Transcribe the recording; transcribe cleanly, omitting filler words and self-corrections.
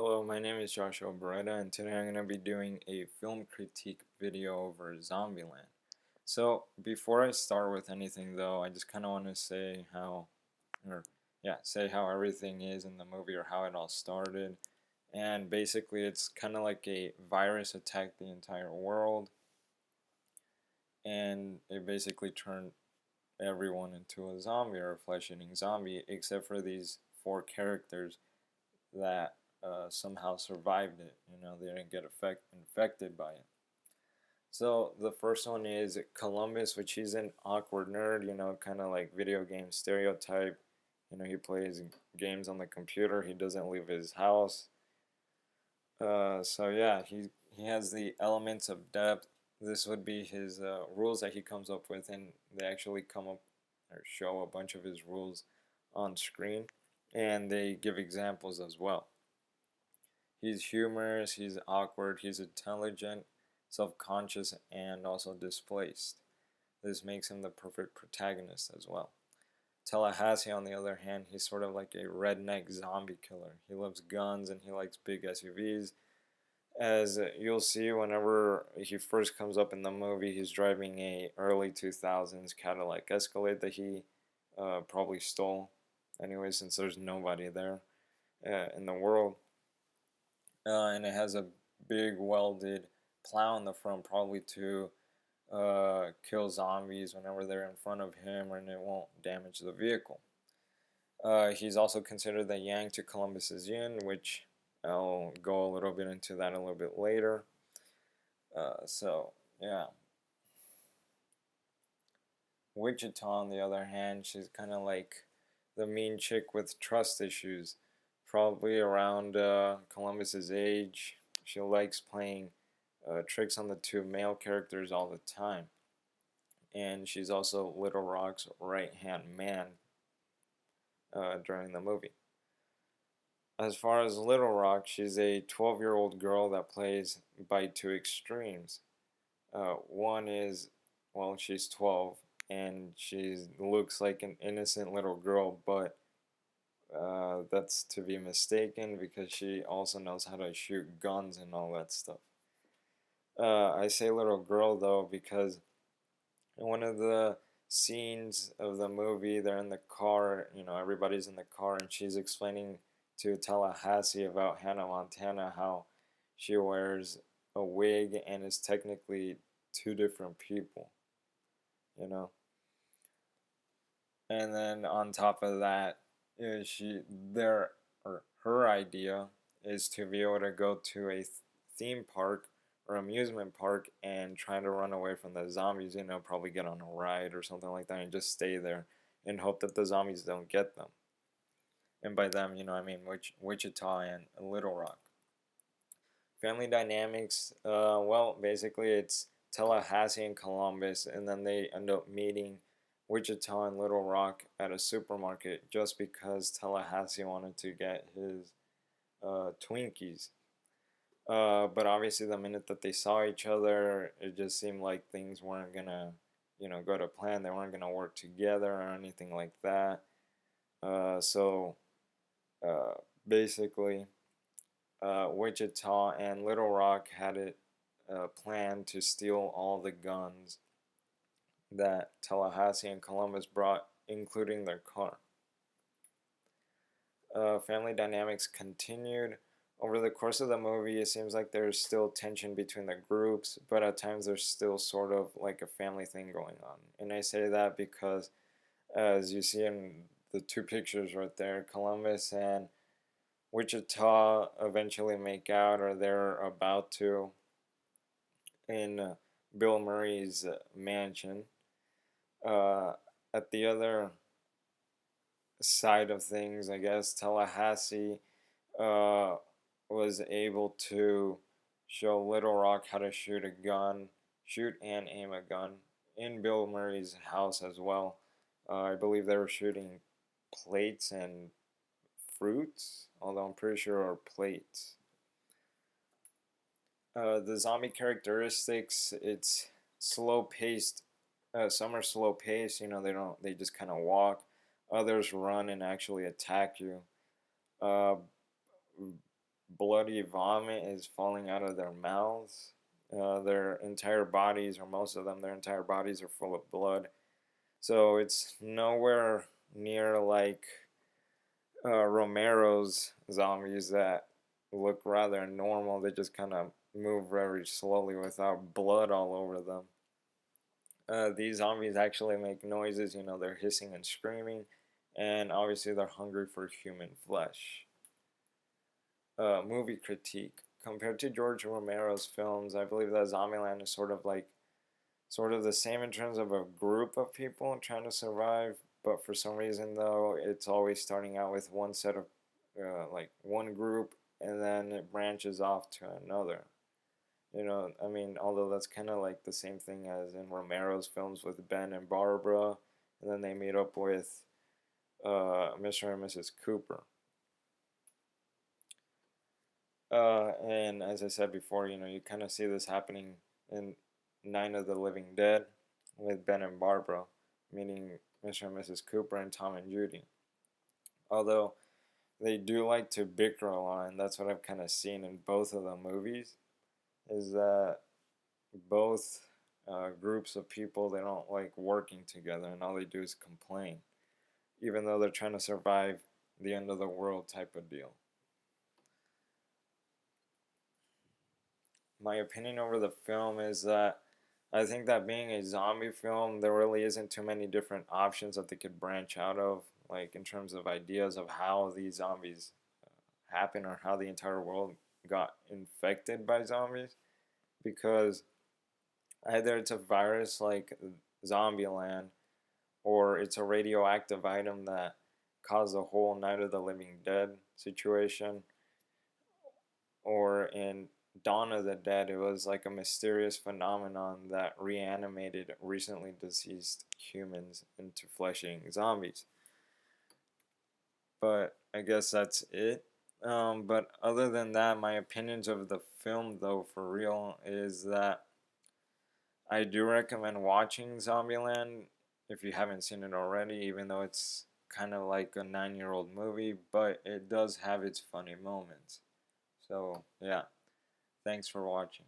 Hello, my name is Joshua Beretta, and today I'm going to be doing a film critique video over Zombieland. So, before I start with anything though, I just kind of want to say how everything is in the movie or how it all started. And basically, it's kind of like a virus attacked the entire world, and it basically turned everyone into a zombie or a flesh-eating zombie, except for these four characters that somehow survived it. They didn't get infected by it. So the first one is Columbus, which he's an awkward nerd, kind of like video game stereotype. He plays games on the computer. He doesn't leave his house. So yeah, he has the elements of depth. This would be his rules that he comes up with, and they actually come up or show a bunch of his rules on screen, and they give examples as well. He's humorous, he's awkward, he's intelligent, self-conscious, and also displaced. This makes him the perfect protagonist as well. Tallahassee, on the other hand, he's sort of like a redneck zombie killer. He loves guns and he likes big SUVs. As you'll see whenever he first comes up in the movie, he's driving a early 2000s Cadillac Escalade that he probably stole anyway, since there's nobody there in the world. And it has a big welded plow in the front, probably to kill zombies whenever they're in front of him, and it won't damage the vehicle. He's also considered the yang to Columbus's yin, which I'll go a little bit into that a little bit later. Yeah. Wichita, on the other hand, she's kind of like the mean chick with trust issues, probably around Columbus's age. She likes playing tricks on the two male characters all the time. And she's also Little Rock's right-hand man during the movie. As far as Little Rock, she's a 12-year-old girl that plays by two extremes. One is, well, she's 12 and she looks like an innocent little girl, but that's to be mistaken because she also knows how to shoot guns and all that stuff. I say little girl though because in one of the scenes of the movie, they're in the car, everybody's in the car, and she's explaining to Tallahassee about Hannah Montana, how she wears a wig and is technically two different people, you know. And then on top of that, her idea is to be able to go to a theme park or amusement park and try to run away from the zombies, probably get on a ride or something like that and just stay there and hope that the zombies don't get them. And by them, I mean Wichita and Little Rock. Family dynamics, well, basically it's Tallahassee and Columbus, and then they end up meeting Wichita and Little Rock at a supermarket just because Tallahassee wanted to get his Twinkies. But obviously, the minute that they saw each other, it just seemed like things weren't gonna, go to plan. They weren't gonna work together or anything like that. So basically, Wichita and Little Rock had it planned to steal all the guns that Tallahassee and Columbus brought, including their car. Family dynamics continued. Over the course of the movie, it seems like there's still tension between the groups, but at times there's still sort of like a family thing going on. And I say that because, as you see in the two pictures right there, Columbus and Wichita eventually make out, or they're about to, in Bill Murray's mansion. At the other side of things, I guess, Tallahassee was able to show Little Rock how to shoot and aim a gun in Bill Murray's house as well. I believe they were shooting plates and fruits, although I'm pretty sure are plates. The zombie characteristics, it's slow paced. Some are slow paced, they just kind of walk. Others run and actually attack you. bloody vomit is falling out of their mouths. Their entire bodies, or most of them, their entire bodies are full of blood. So it's nowhere near like Romero's zombies that look rather normal. They just kind of move very slowly without blood all over them. These zombies actually make noises, you know, they're hissing and screaming, and obviously they're hungry for human flesh. Movie critique. Compared to George Romero's films, I believe that Zombieland is sort of the same in terms of a group of people trying to survive, but for some reason though, it's always starting out with one set of like one group, and then it branches off to another. You know, I mean, although that's kind of like the same thing as in Romero's films with Ben and Barbara, and then they meet up with Mr. and Mrs. Cooper. And as I said before, you know, you kind of see this happening in Night of the Living Dead with Ben and Barbara, meaning Mr. and Mrs. Cooper and Tom and Judy. Although they do like to bicker a lot, and that's what I've kind of seen in both of the movies, is that both groups of people, they don't like working together, and all they do is complain, even though they're trying to survive the end of the world type of deal. My opinion over the film is that I think that being a zombie film, there really isn't too many different options that they could branch out of, like in terms of ideas of how these zombies happen or how the entire world got infected by zombies. Because either it's a virus like Zombieland, or it's a radioactive item that caused the whole Night of the Living Dead situation, or in Dawn of the Dead, it was like a mysterious phenomenon that reanimated recently deceased humans into flesh eating zombies. But I guess that's it. But other than that, my opinions of the film, though, for real, is that I do recommend watching Zombieland if you haven't seen it already, even though it's kind of like a 9-year-old movie, but it does have its funny moments. So, yeah, thanks for watching.